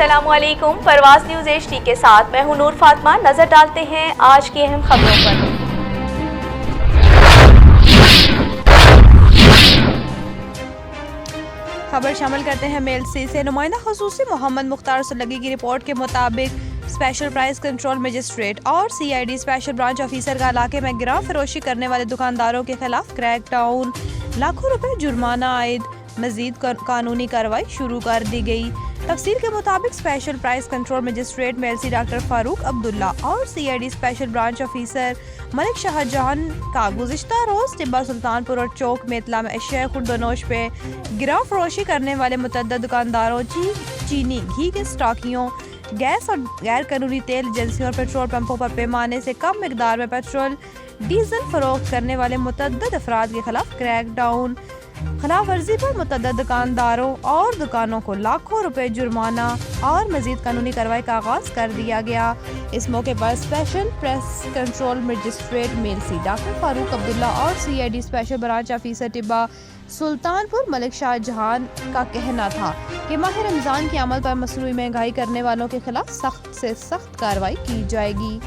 अस्सलामुअलैकुम। परवाज़ news HD के साथ मैं हूं नूर फातिमा। नजर डालते हैं आज की अहम खबरों पर। खबर शामिल करते हैं मेल से। नुमाइंदा खसूसी मोहम्मद मुख्तार सलगी की रिपोर्ट के मुताबिक स्पेशल प्राइस कंट्रोल मजिस्ट्रेट और CID स्पेशल ब्रांच ऑफिसर का इलाके में गिराव फरोशी करने वाले दुकानदारों के खिलाफ क्रैकडाउन, लाखों रुपए जुर्माना आयद, मजीद कानूनी कार्रवाई शुरू कर दी गई। तफसील के मुताबिक special price control magistrate MLC doctor Farooq Abdullah और CID special branch officer Malik Shah Jahan का गुज़िश्ता रोज टिब्बा सुल्तानपुर और चौक में इत्ला में अशिया खुर्दनोश पे गिराव फरोशी करने वाले मुतअद्दिद दुकानदारों, चीनी, घी के स्टॉकियों, गैस और गैर कानूनी तेल एजेंसियों और पेट्रोल पंपों पर पैमाने से कम मिकदार में पेट्रोल डीजल फरोख्त करने वाले मुतअद्दिद अफराद के खिलाफ क्रैकडाउन, खिलाफ वर्जी पर मुतअद्दिद दुकानदारों और दुकानों को लाखों रुपए जुर्माना और मजीद कानूनी कार्रवाई का आगाज कर दिया गया। इस मौके पर special press control magistrate MLC doctor Farooq Abdullah और CID special branch officer Tibba Sultanpur Malik Shah Jahan का कहना था कि माह रमजान के अमल पर मसनूई महंगाई करने वालों के खिलाफ सख्त से सख्त कार्रवाई की जाएगी।